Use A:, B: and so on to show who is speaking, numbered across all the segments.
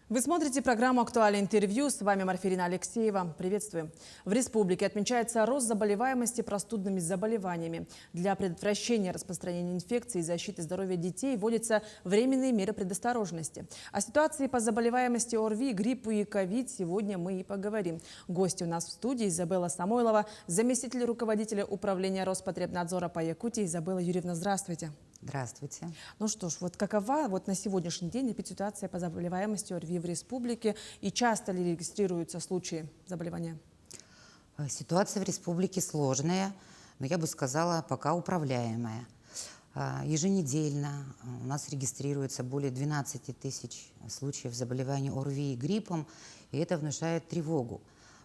A: Вы смотрите программу «Актуальное интервью». С вами Марфирина Алексеева. Приветствую. В республике отмечается рост заболеваемости простудными заболеваниями. Для предотвращения распространения инфекций и защиты здоровья детей вводятся временные меры предосторожности. О ситуации по заболеваемости ОРВИ, гриппу и ковид сегодня мы и поговорим. Гости у нас в студии Изабелла Самойлова, заместитель руководителя управления Роспотребнадзора по Якутии. Изабелла Юрьевна, здравствуйте.
B: Здравствуйте.
A: Ну что ж, какова на сегодняшний день ситуация по заболеваемости ОРВИ в республике и часто ли регистрируются случаи заболевания?
B: Ситуация в республике сложная, но я бы сказала, пока управляемая. Еженедельно у нас регистрируется более 12 тысяч случаев заболевания ОРВИ и гриппом, и это внушает тревогу.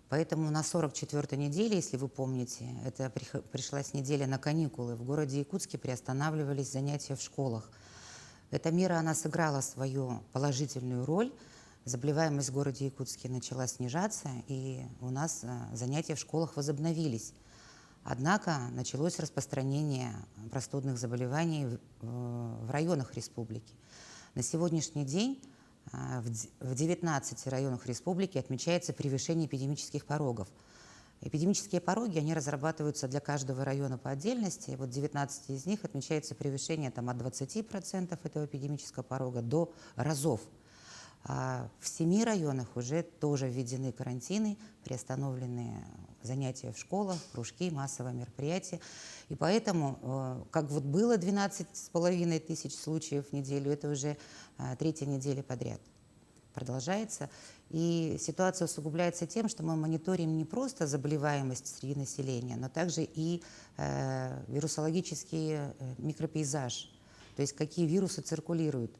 B: Поэтому на 44-й неделе, если вы помните, это пришлась неделя на каникулы, в городе Якутске приостанавливались занятия в школах. Эта мера, она сыграла свою положительную роль. Заболеваемость в городе Якутске начала снижаться, и у нас занятия в школах возобновились. Однако началось распространение простудных заболеваний в районах республики. На сегодняшний день в 19 районах республики отмечается превышение эпидемических порогов. Эпидемические пороги, они разрабатываются для каждого района по отдельности. Вот в 19 из них отмечается превышение от 20% этого эпидемического порога до разов. А в 7 районах уже тоже введены карантины, приостановлены занятия в школах, кружки, массовые мероприятия. И поэтому, как было 12,5 тысяч случаев в неделю, это уже 3-я неделя подряд продолжается. И ситуация усугубляется тем, что мы мониторим не просто заболеваемость среди населения, но также и вирусологический микропейзаж, то есть какие вирусы циркулируют.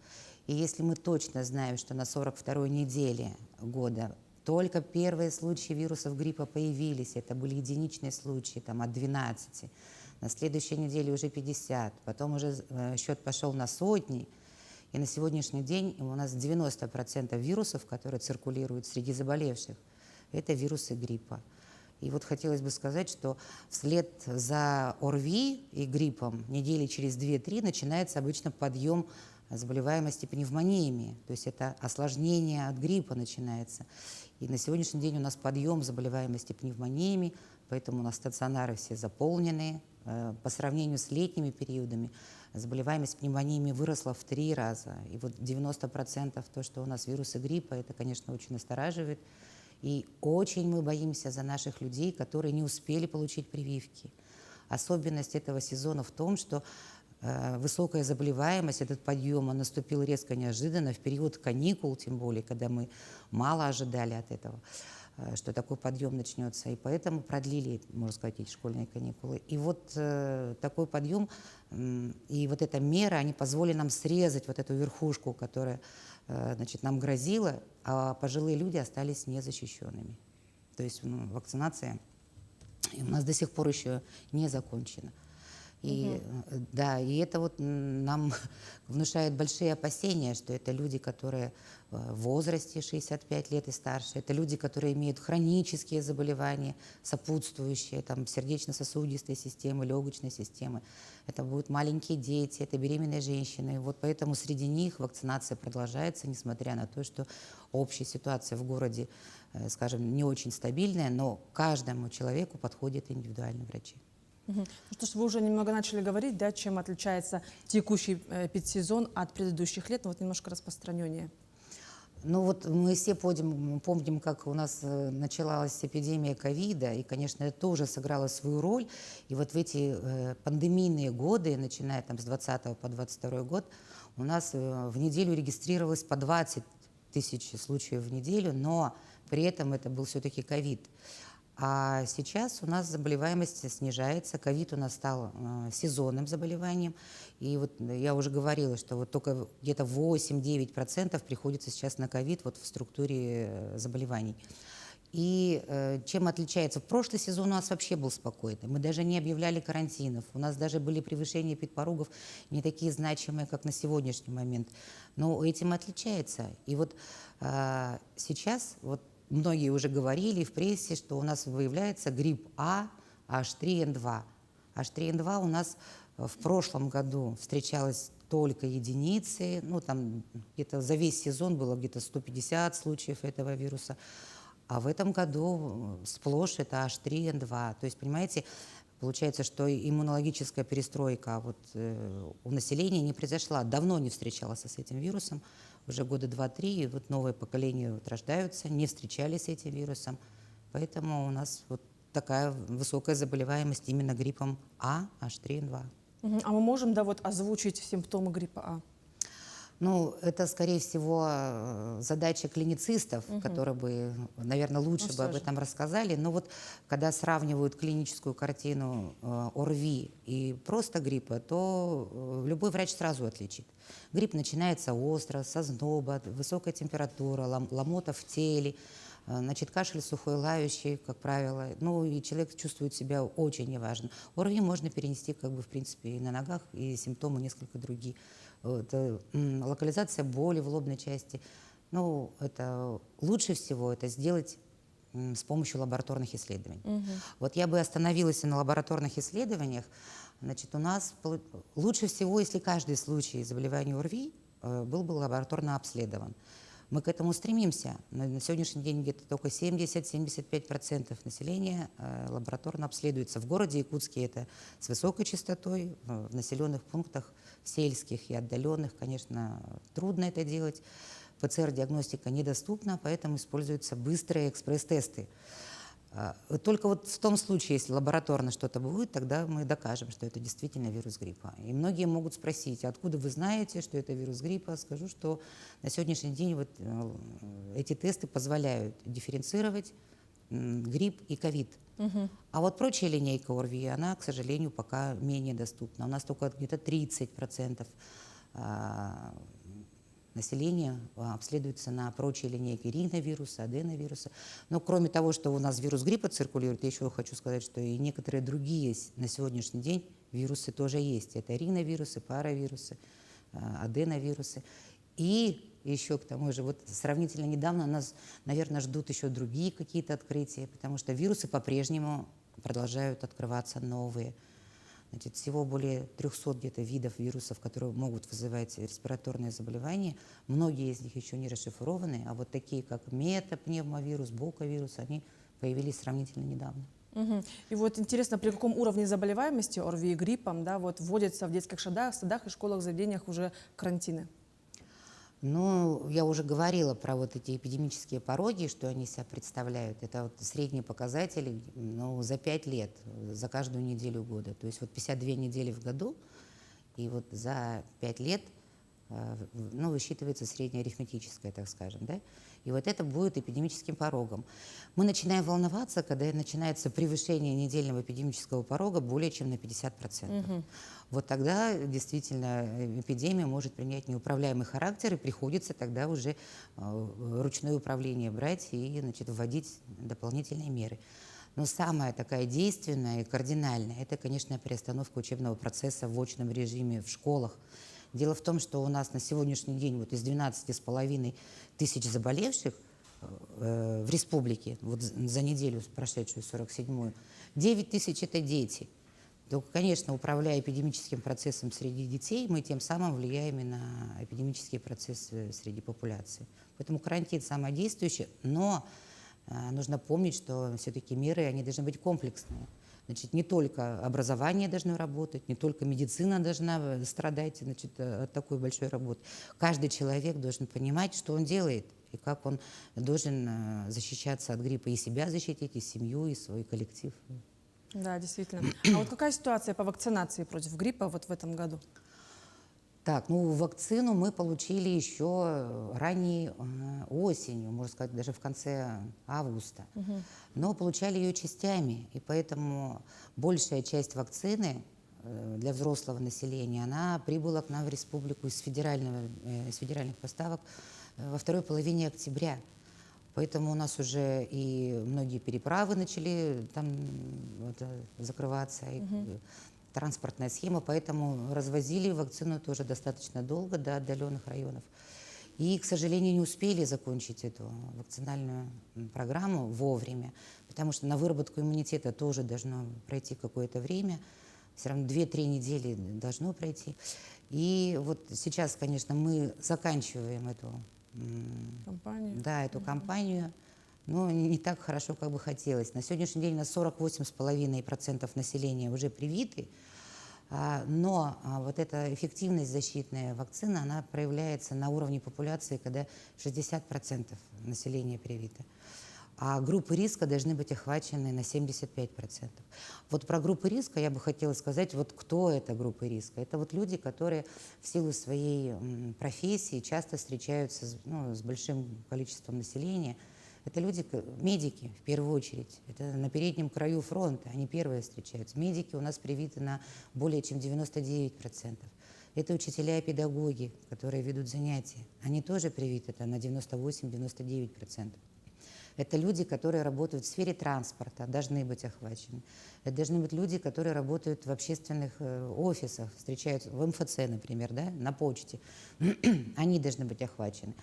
B: И если мы точно знаем, что на 42-й неделе года только первые случаи вирусов гриппа появились, это были единичные случаи, от 12, на следующей неделе уже 50, потом уже счет пошел на сотни, и на сегодняшний день у нас 90% вирусов, которые циркулируют среди заболевших, это вирусы гриппа. И хотелось бы сказать, что вслед за ОРВИ и гриппом недели через 2-3 начинается обычно подъем заболеваемости пневмониями, то есть это осложнение от гриппа начинается. И на сегодняшний день у нас подъем заболеваемости пневмониями, поэтому у нас стационары все заполнены. По сравнению с летними периодами заболеваемость пневмониями выросла в 3 раза. И 90% то, что у нас вирусы гриппа, это, конечно, очень настораживает. И очень мы боимся за наших людей, которые не успели получить прививки. Особенность этого сезона в том, что высокая заболеваемость, этот подъем, он наступил резко неожиданно, в период каникул, тем более, когда мы мало ожидали от этого, что такой подъем начнется. И поэтому продлили, можно сказать, эти школьные каникулы. И такой подъем и эта мера, они позволили нам срезать эту верхушку, которая нам грозила, а пожилые люди остались незащищенными. То есть вакцинация у нас до сих пор еще не закончена. И это нам внушает большие опасения, что это люди, которые в возрасте 65 лет и старше, это люди, которые имеют хронические заболевания, сопутствующие сердечно-сосудистой системы, легочной системы. Это будут маленькие дети, это беременные женщины. Поэтому среди них вакцинация продолжается, несмотря на то, что общая ситуация в городе, скажем, не очень стабильная, но каждому человеку подходят индивидуальные врачи.
A: Ну что ж, вы уже немного начали говорить, чем отличается текущий педсезон от предыдущих лет, но немножко распространеннее.
B: Мы все помним, как у нас началась эпидемия ковида, и, конечно, это тоже сыграло свою роль. И в эти пандемийные годы, начиная с 20 по 22 год, у нас в неделю регистрировалось по 20 тысяч случаев в неделю, но при этом это был все-таки ковид. А сейчас у нас заболеваемость снижается, ковид у нас стал сезонным заболеванием. И я уже говорила, что только где-то 8-9% приходится сейчас на ковид в структуре заболеваний. И чем отличается? В прошлый сезон у нас вообще был спокойный. Мы даже не объявляли карантинов. У нас даже были превышения эпидпорогов не такие значимые, как на сегодняшний момент. Но этим отличается. И сейчас многие уже говорили в прессе, что у нас выявляется грипп А, H3N2. H3N2 у нас в прошлом году встречалась только единицы, ну там где-то за весь сезон было где-то 150 случаев этого вируса, а в этом году сплошь это H3N2. То есть, понимаете, получается, что иммунологическая перестройка вот, у населения не произошла, давно не встречалась с этим вирусом, уже года 2-3, и вот новое поколение вот рождаются, не встречались с этим вирусом, поэтому у нас вот такая высокая заболеваемость именно гриппом А, H3N2.
A: А мы можем, да, вот озвучить симптомы гриппа А?
B: Ну, это, скорее всего, задача клиницистов, которые бы, наверное, лучше
A: Ну,
B: бы об
A: всё же.
B: этом рассказали. Но вот когда сравнивают клиническую картину ОРВИ и просто гриппа, то любой врач сразу отличит. Грипп начинается остро, со зноба, высокая температура, ломота в теле, значит, кашель сухой, лающий, как правило. Ну, и человек чувствует себя очень неважно. ОРВИ можно перенести, как бы, в принципе, и на ногах, и симптомы несколько другие. Это локализация боли в лобной части. Ну, это лучше всего это сделать с помощью лабораторных исследований. Вот я бы остановилась на лабораторных исследованиях. Значит, у нас лучше всего, если каждый случай заболевания ОРВИ был бы лабораторно обследован. Мы к этому стремимся. На сегодняшний день где-то только 70-75% населения лабораторно обследуется. В городе Якутске это с высокой частотой, в населенных пунктах сельских и отдаленных, конечно, трудно это делать. ПЦР-диагностика недоступна, поэтому используются быстрые экспресс-тесты. Только вот в том случае, если лабораторно что-то будет, тогда мы докажем, что это действительно вирус гриппа. И многие могут спросить, откуда вы знаете, что это вирус гриппа? Скажу, что на сегодняшний день вот эти тесты позволяют дифференцировать грипп и ковид. А вот прочая линейка ОРВИ, она, к сожалению, пока менее доступна. У нас только где-то 30% населения обследуется на прочие линейки риновируса, аденовируса. Но кроме того, что у нас вирус гриппа циркулирует, я еще хочу сказать, что и некоторые другие на сегодняшний день вирусы тоже есть. Это риновирусы, паравирусы, аденовирусы. И еще к тому же, вот сравнительно недавно нас, наверное, ждут еще другие какие-то открытия, потому что вирусы по-прежнему продолжают открываться новые. Значит, всего более 300 где-то видов вирусов, которые могут вызывать респираторные заболевания. Многие из них еще не расшифрованы, а вот такие, как метапневмовирус, боковирус, они появились сравнительно недавно.
A: И вот интересно, при каком уровне заболеваемости ОРВИ и гриппом, да, вот вводятся в детских садах и школах, заведениях уже карантины?
B: Ну, я уже говорила про вот эти эпидемические пороги, что они себя представляют. Это вот средние показатели, ну, за 5 лет, за каждую неделю года. То есть вот 52 недели в году, и вот за 5 лет, ну, высчитывается среднеарифметическое, так скажем, да? И вот это будет эпидемическим порогом. Мы начинаем волноваться, когда начинается превышение недельного эпидемического порога более чем на 50%. Вот тогда действительно эпидемия может принять неуправляемый характер, и приходится тогда уже ручное управление брать и, значит, вводить дополнительные меры. Но самая такая действенная и кардинальная – это, конечно, приостановка учебного процесса в очном режиме в школах. Дело в том, что у нас на сегодняшний день вот из 12,5 тысяч заболевших в республике, вот за неделю прошедшую 47-ю, 9 тысяч – это дети. То, конечно, управляя эпидемическим процессом среди детей, мы тем самым влияем и на эпидемические процессы среди популяции. Поэтому карантин самое действующее, но нужно помнить, что все-таки меры, они должны быть комплексные. Значит, не только образование должно работать, не только медицина должна страдать, значит, от такой большой работы. Каждый человек должен понимать, что он делает, и как он должен защищаться от гриппа, и себя защитить, и семью, и свой коллектив.
A: Да, действительно. А вот какая ситуация по вакцинации против гриппа вот в этом году?
B: Так, ну, вакцину мы получили еще ранней осенью, можно сказать, даже в конце августа. Но получали ее частями, и поэтому большая часть вакцины для взрослого населения, она прибыла к нам в республику из федеральных поставок во второй половине октября. Поэтому у нас уже и многие переправы начали там закрываться, и транспортная схема, поэтому развозили вакцину тоже достаточно долго до отдаленных районов. И, к сожалению, не успели закончить эту вакцинальную программу вовремя, потому что на выработку иммунитета тоже должно пройти какое-то время, все равно 2-3 недели должно пройти. И вот сейчас, конечно, мы заканчиваем эту,
A: Компания.
B: да, эту кампанию, но не так хорошо, как бы хотелось. На сегодняшний день у нас 48,5% населения уже привиты, но вот эта эффективность защитная вакцины, она проявляется на уровне популяции, когда 60% населения привито. А группы риска должны быть охвачены на 75%. Вот про группы риска я бы хотела сказать, вот кто это группы риска. Это вот люди, которые в силу своей профессии часто встречаются с большим количеством населения. Это люди, медики в первую очередь. Это на переднем краю фронта, они первые встречаются. Медики у нас привиты на более чем 99%. Это учителя и педагоги, которые ведут занятия. Они тоже привиты на 98-99%. Это люди, которые работают в сфере транспорта, должны быть охвачены. Это должны быть люди, которые работают в общественных офисах, встречаются в МФЦ, например, да, на почте. Они должны быть охвачены.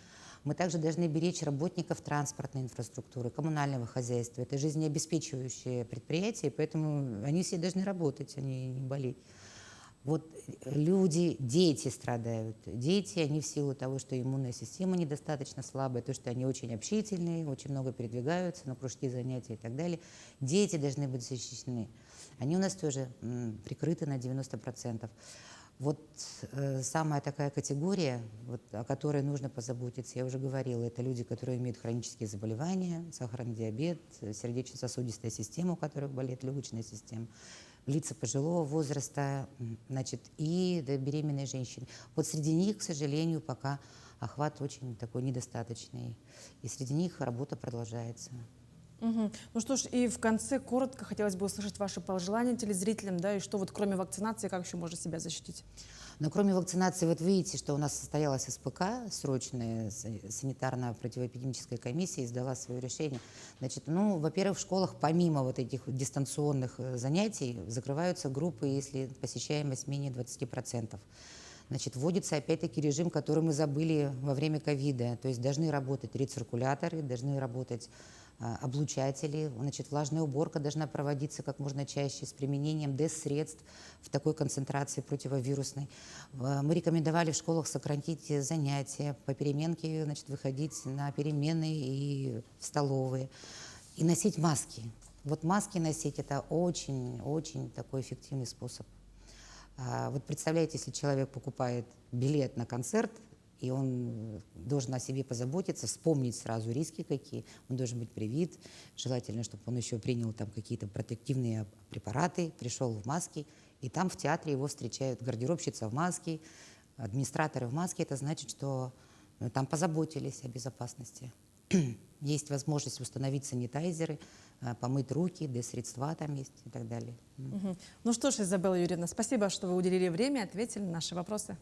B: Мы также должны беречь работников транспортной инфраструктуры, коммунального хозяйства. Это жизнеобеспечивающие предприятия, поэтому они все должны работать, а не болеть. Вот люди, дети страдают. Дети, они в силу того, что иммунная система недостаточно слабая, то, что они очень общительные, очень много передвигаются на кружки, занятия и так далее. Дети должны быть защищены. Они у нас тоже прикрыты на 90%. Вот самая такая категория, вот, о которой нужно позаботиться, я уже говорила, это люди, которые имеют хронические заболевания, сахарный диабет, сердечно-сосудистая система, у которых болит легочная система, лица пожилого возраста, значит, и беременные женщины. Вот среди них, к сожалению, пока охват очень такой недостаточный. И среди них работа продолжается.
A: Мгм. Ну что ж, и в конце коротко хотелось бы услышать ваши пожелания телезрителям, да, и что вот кроме вакцинации, как еще можно себя защитить?
B: Но кроме вакцинации, вот видите, что у нас состоялась СПК, срочная санитарно-противоэпидемическая комиссия, издала свое решение. Значит, во-первых, в школах помимо вот этих дистанционных занятий закрываются группы, если посещаемость менее 20%. Значит, вводится опять-таки режим, который мы забыли во время ковида. То есть должны работать рециркуляторы, должны работать облучатели. Значит, влажная уборка должна проводиться как можно чаще с применением ДЭС-средств в такой концентрации противовирусной. Мы рекомендовали в школах сократить занятия, по переменке, значит, выходить на перемены и в столовые. И носить маски. Вот маски носить – это очень-очень такой эффективный способ. Вот представляете, если человек покупает билет на концерт, и он должен о себе позаботиться, вспомнить сразу риски какие, он должен быть привит, желательно, чтобы он еще принял там какие-то протективные препараты, пришел в маске, и там в театре его встречают гардеробщица в маске, администраторы в маске, это значит, что там позаботились о безопасности. Есть возможность установить санитайзеры, помыть руки, ДЭС-средства там есть и так далее.
A: Мгм. Ну что ж, Изабелла Юрьевна, спасибо, что вы уделили время и ответили на наши вопросы.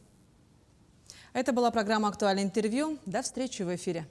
A: Это была программа «Актуальное интервью». До встречи в эфире.